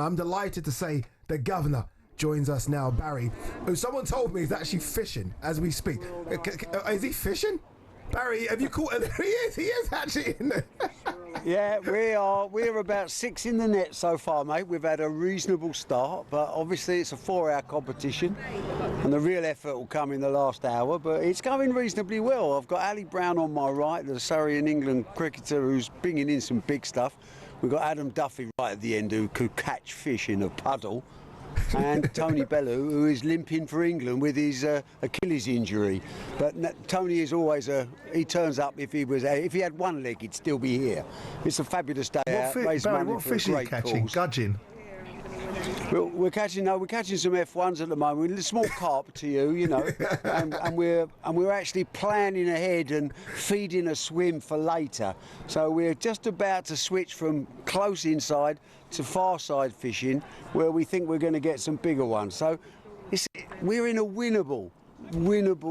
I'm delighted to say the governor joins us now, Barry, who someone told me is actually fishing as we speak. Is he fishing? Barry, have you caught him? He is actually in there. Yeah, we're about 6 in the net so far, mate. We've had a reasonable start, but obviously it's a 4-hour competition and the real effort will come in the last hour, but it's going reasonably well. I've got Ali Brown on my right, the Surrey and England cricketer who's bringing in some big stuff. We've got Adam Duffy right at the end who could catch fish in a puddle. And Tony Bellew, who is limping for England with his Achilles injury. But Tony is always he turns up if he had one leg, he'd still be here. It's a fabulous day out. Barry, what fish are you catching? Gudgeon? We're catching some F1s at the moment. A small carp to you know, and we're actually planning ahead and feeding a swim for later. So we're just about to switch from close inside to far side fishing, where we think we're going to get some bigger ones. So we're in a winnable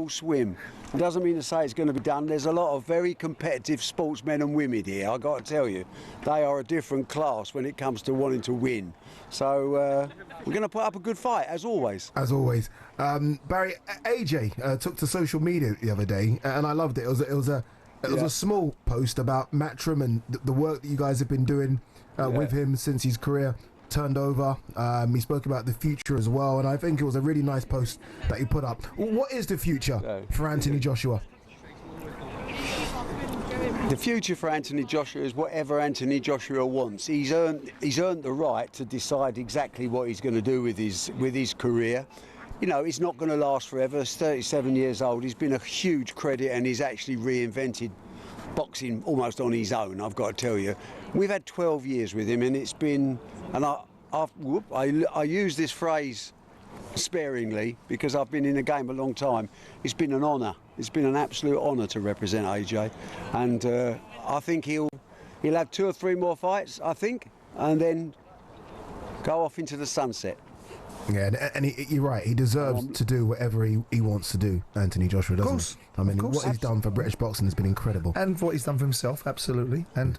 swim. It doesn't mean to say it's going to be done. There's a lot of very competitive sportsmen and women here, I've got to tell you. They are a different class when it comes to wanting to win. So we're going to put up a good fight, as always. As always. Barry, AJ took to social media the other day, and I loved it. It was a small post about Matchroom and the work that you guys have been doing with him since his career turned over. He spoke about the future as well, and I think it was a really nice post that he put up. What is the future for Anthony Joshua? The future for Anthony Joshua is whatever Anthony Joshua wants. He's earned the right to decide exactly what he's going to do with his career. You know, he's not going to last forever. He's 37 years old. He's been a huge credit, and he's actually reinvented boxing almost on his own, I've got to tell you. We've had 12 years with him, and it's been, and I use this phrase sparingly because I've been in the game a long time. It's been an honour. It's been an absolute honour to represent AJ, and I think he'll have 2 or 3 more fights, I think, and then go off into the sunset. Yeah, and you're right. He deserves to do whatever he wants to do, Anthony Joshua, doesn't he? I mean, what he's done for British boxing has been incredible. And what he's done for himself, absolutely. And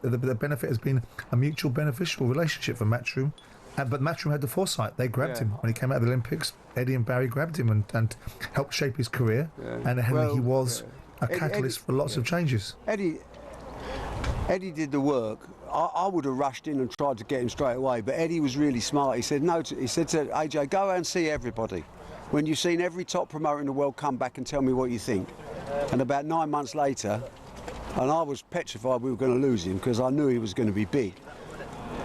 the benefit has been a mutual beneficial relationship for Matchroom. But Matchroom had the foresight. They grabbed him when he came out of the Olympics. Eddie and Barry grabbed him and helped shape his career. Yeah. And he was a catalyst for lots of changes. Eddie did the work. I would have rushed in and tried to get him straight away, but Eddie was really smart. He said he said to AJ, go out and see everybody. When you've seen every top promoter in the world, come back and tell me what you think. And about 9 months later, and I was petrified we were going to lose him because I knew he was going to be big.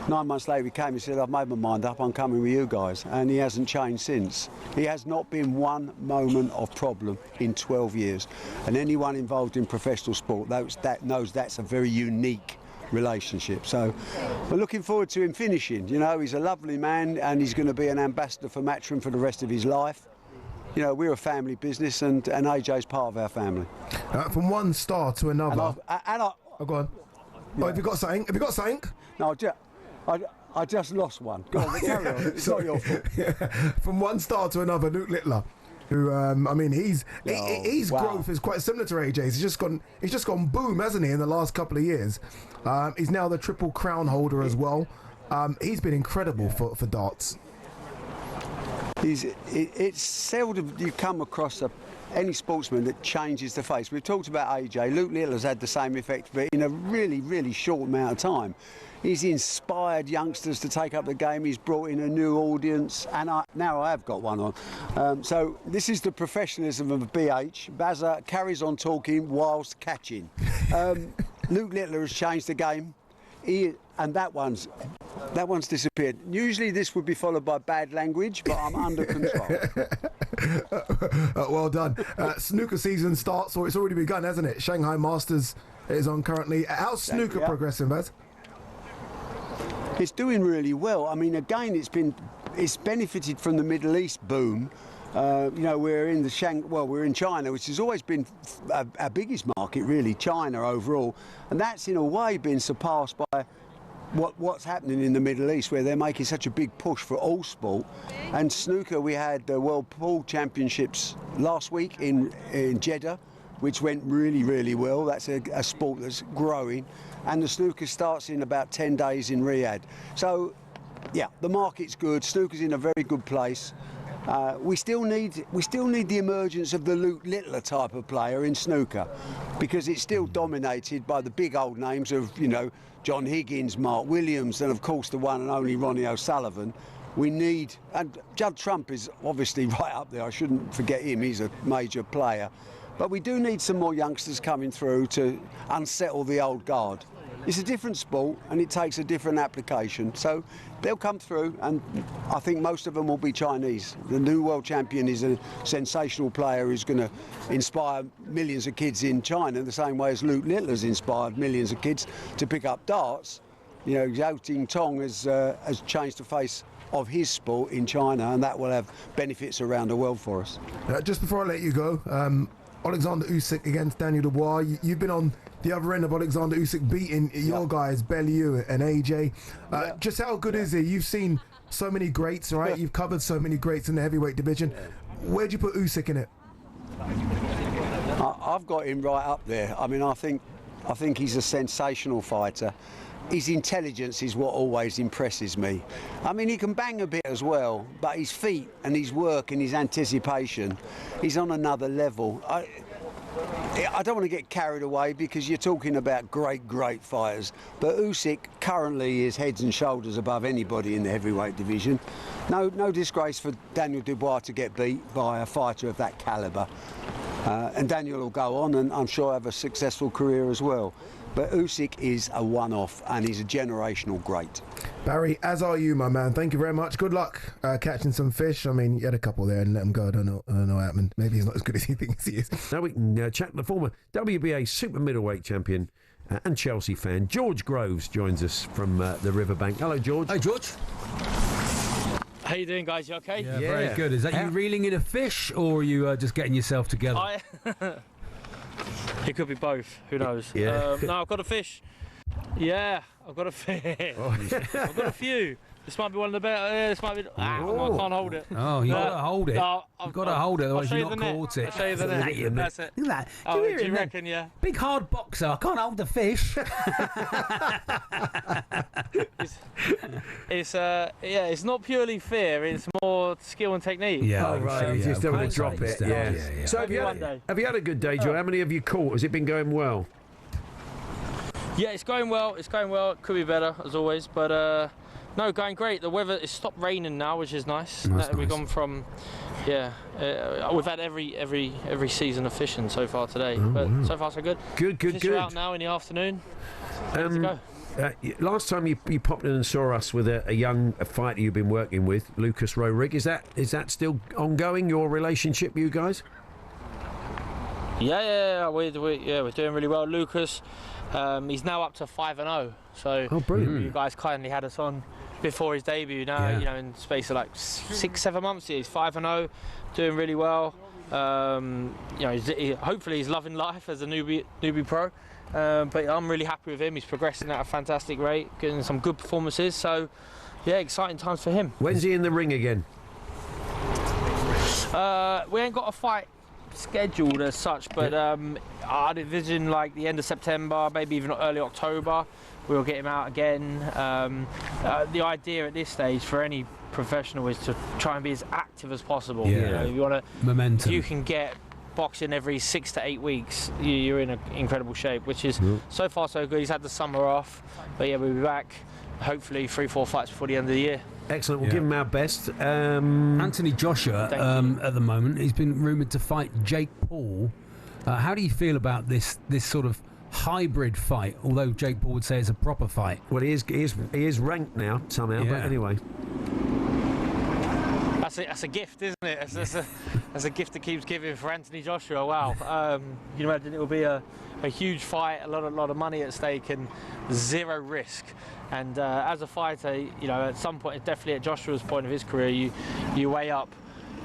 9 months later he came and said, I've made my mind up, I'm coming with you guys. And he hasn't changed since. He has not been one moment of problem in 12 years. And anyone involved in professional sport knows that's a very unique relationship. So we're looking forward to him finishing. You know, he's a lovely man, and he's going to be an ambassador for Matchroom for the rest of his life. You know, we're a family business, and AJ's part of our family. From one star to another. Oh, go on. Yeah. Oh, have you got something? No, I just lost one. Go on, carry on. It's not your fault. From one star to another, Luke Littler, who I mean, his growth is quite similar to AJ's. He's just gone boom, hasn't he? In the last couple of years, he's now the Triple Crown holder as well. He's been incredible for darts. It's seldom you come across any sportsman that changes the face. We've talked about AJ. Luke Littler's had the same effect, but in a really, really short amount of time. He's inspired youngsters to take up the game. He's brought in a new audience, and now I have got one on. So this is the professionalism of a BH. Bazza carries on talking whilst catching. Luke Littler has changed the game. And that one's disappeared. Usually this would be followed by bad language, but I'm under control. Well done. Snooker season starts, or it's already begun, hasn't it? Shanghai Masters is on currently. How's snooker progressing, Baz? It's doing really well. I mean, again, it's benefited from the Middle East boom. You know, we're in China, which has always been our biggest market, really, China overall, and that's in a way been surpassed by what's happening in the Middle East, where they're making such a big push for all sport. And snooker, we had the World Pool Championships last week in Jeddah, which went really, really well. That's a sport that's growing, and the snooker starts in about 10 days in Riyadh. So yeah, the market's good. Snooker's in a very good place. We still need the emergence of the Luke Littler type of player in snooker, because it's still dominated by the big old names of, you know, John Higgins, Mark Williams, and of course the one and only Ronnie O'Sullivan. We need, and Judd Trump is obviously right up there. I shouldn't forget him. He's a major player. But we do need some more youngsters coming through to unsettle the old guard. It's a different sport and it takes a different application. So they'll come through, and I think most of them will be Chinese. The new world champion is a sensational player who's going to inspire millions of kids in China the same way as Luke Littler's inspired millions of kids to pick up darts. You know, Zhao Ting Tong has changed the face of his sport in China, and that will have benefits around the world for us. Just before I let you go, Alexander Usyk against Daniel Dubois. You've been on the other end of Alexander Usyk beating your guys, Bellew and AJ. Just how good is he? You've seen so many greats, right? You've covered so many greats in the heavyweight division. Where'd you put Usyk in it? I've got him right up there. I mean, I think he's a sensational fighter. His intelligence is what always impresses me. I mean, he can bang a bit as well, but his feet and his work and his anticipation, he's on another level. I don't want to get carried away because you're talking about great fighters, but Usyk currently is heads and shoulders above anybody in the heavyweight division. No disgrace for Daniel Dubois to get beat by a fighter of that calibre. And Daniel will go on and I'm sure have a successful career as well. But Usyk is a one-off and he's a generational great. Barry, as are you, my man. Thank you very much. Good luck catching some fish. I mean, you had a couple there and let him go. I don't know what happened. Maybe he's not as good as he thinks he is. Now we can chat the former WBA super middleweight champion and Chelsea fan. George Groves joins us from the Riverbank. Hello, George. Hi, George. How you doing, guys? You okay? Yeah, very good. Is that you reeling in a fish, or are you just getting yourself together? It could be both. Who knows? Yeah. No, I've got a fish. Yeah, I've got a fish. I've got a few. This might be one of the better. This might be. I can't hold it. Oh, you got to hold it. No, You've got to hold it, otherwise I'll you're not caught it. I'll show you the net. That's it. Look at that. Oh, do you reckon? Yeah. Big hard boxer. I can't hold the fish. It's not purely fear. It's more skill and technique. Yeah. Oh, right. You just don't want to drop it. Yeah. So have you had a good day, Joe? How many have you caught? Has it been going well? Yeah, it's going well. It's going well. It could be better, as always, but no, going great. The weather is stopped raining now, which is nice. We've gone from, we've had every season of fishing so far today, but so far so good. Good. Fish are out now in the afternoon. Ready to go. Last time you popped in and saw us with a young fighter you've been working with, Lucas Rowerig. Is that still ongoing? Your relationship, you guys? Yeah, we're doing really well. Lucas, he's now up to 5-0. So brilliant. You guys kindly had us on before his debut. Now in the space of like 6-7 months, he's 5-0, doing really well. Hopefully he's loving life as a newbie pro. But I'm really happy with him. He's progressing at a fantastic rate, getting some good performances. So yeah, exciting times for him. When's he in the ring again? We ain't got a fight scheduled as such, but I'd envision like the end of September, maybe even early October. We'll get him out again. The idea at this stage for any professional is to try and be as active as possible. Yeah. You want to momentum. If you can get boxing every 6 to 8 weeks, you're in incredible shape, which is so far so good. He's had the summer off, but yeah, we'll be back hopefully 3-4 fights before the end of the year. Excellent. We'll give him our best. Anthony Joshua at the moment, he's been rumoured to fight Jake Paul. How do you feel about this sort of hybrid fight? Although Jake Paul would say it's a proper fight. Well, he is ranked now somehow. But anyway, that's a gift, isn't it? That's a gift that keeps giving for Anthony Joshua. Wow. You imagine it will be a huge fight, a lot of money at stake, and zero risk. And as a fighter, at some point, definitely at Joshua's point of his career, you weigh up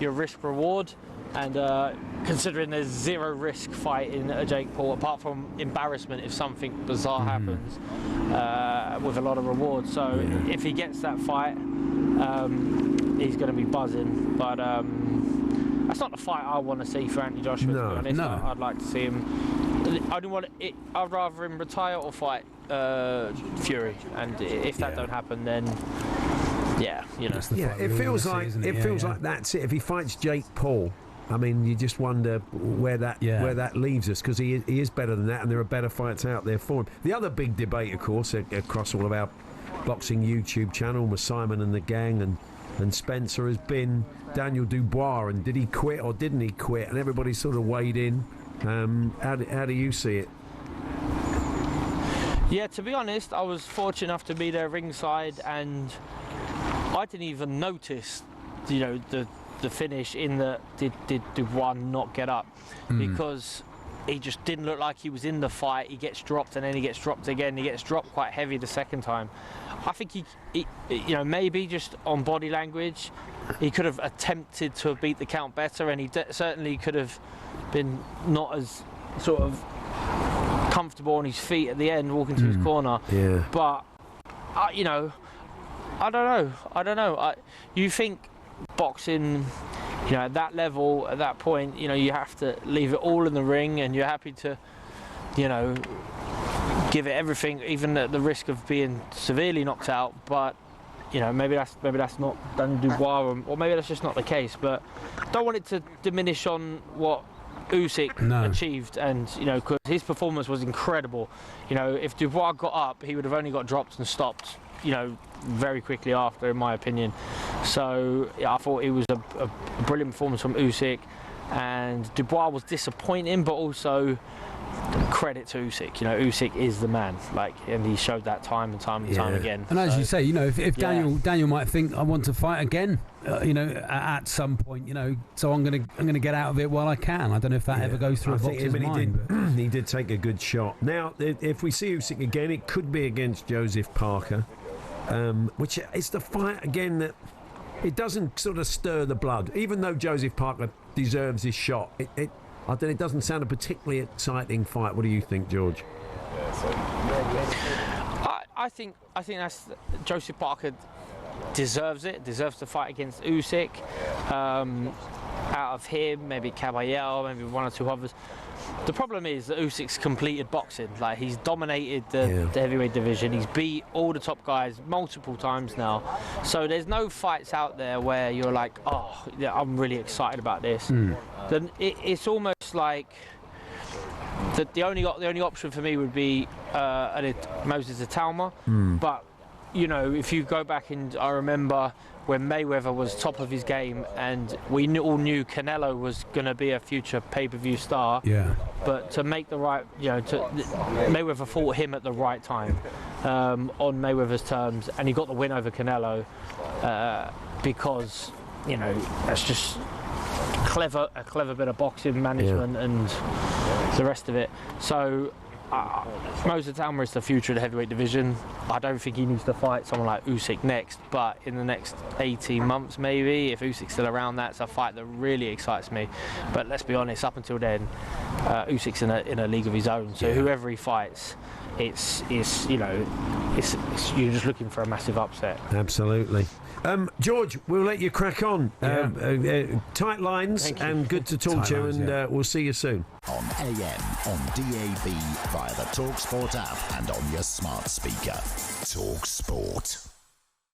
your risk reward. And considering there's zero risk fighting a Jake Paul, apart from embarrassment if something bizarre happens, with a lot of reward. So if he gets that fight, he's going to be buzzing. But that's not the fight I want to see for Anthony Joshua. To be honest. I'd like to see him. I'd rather him retire or fight Fury. And if that don't happen, then You know. That's the Yeah, fight it we feels wanna see, like isn't it Yeah, feels yeah. like that's it. If he fights Jake Paul, I mean, you just wonder where that leaves us, because he is better than that, and there are better fights out there for him. The other big debate, of course, across all of our boxing YouTube channel with Simon and the gang and Spencer, has been Daniel Dubois, and did he quit or didn't he quit? And everybody sort of weighed in. How do you see it? Yeah, to be honest, I was fortunate enough to be there ringside, and I didn't even notice, the finish in the did Dubois not get up, because he just didn't look like he was in the fight. He gets dropped and then he gets dropped again. He gets dropped quite heavy the second time. I think he maybe just on body language, he could have attempted to have beat the count better, and he certainly could have been not as sort of comfortable on his feet at the end, walking to his corner. Yeah. But I don't know. You think boxing, at that level, at that point, you have to leave it all in the ring, and you're happy to, give it everything, even at the risk of being severely knocked out. But maybe that's not Daniel Dubois, or maybe that's just not the case. But don't want it to diminish on what Usyk achieved, and because his performance was incredible. If Dubois got up, he would have only got dropped and stopped, very quickly after, in my opinion. So I thought it was a brilliant performance from Usyk, and Dubois was disappointing, but also credit to Usyk. Usyk is the man, and he showed that time and time again. And as you say, if Daniel might think, I want to fight again, at some point, so I'm gonna get out of it while I can. I don't know if that ever goes through a boxer's mind. He did take a good shot. Now, if we see Usyk again, it could be against Joseph Parker, which is the fight again that it doesn't sort of stir the blood, even though Joseph Parker deserves his shot. It doesn't sound a particularly exciting fight. What do you think, George? I think that's Joseph Parker deserves it. Deserves to fight against Usyk. Out of him, maybe Caballero, maybe one or two others. The problem is that Usyk's completed boxing. He's dominated the heavyweight division. He's beat all the top guys multiple times now. So there's no fights out there where you're like, oh, yeah, I'm really excited about this. Then it's almost like the only option for me would be Moses Atalma. But if you go back, and I remember when Mayweather was top of his game, and we all knew Canelo was going to be a future pay-per-view star. Yeah. But to make the right, Mayweather fought him at the right time, on Mayweather's terms, and he got the win over Canelo, because that's just a clever bit of boxing management and the rest of it. So Moses Atalma is the future of the heavyweight division. I don't think he needs to fight someone like Usyk next, but in the next 18 months maybe, if Usyk's still around, that's a fight that really excites me. But let's be honest, up until then, Usyk's in a league of his own. So whoever he fights, it's you're just looking for a massive upset. Absolutely. George, we'll let you crack on. Tight lines, and good to talk to you, and we'll see you soon. On AM, on DAB, via the talkSPORT app, and on your smart speaker. talkSPORT.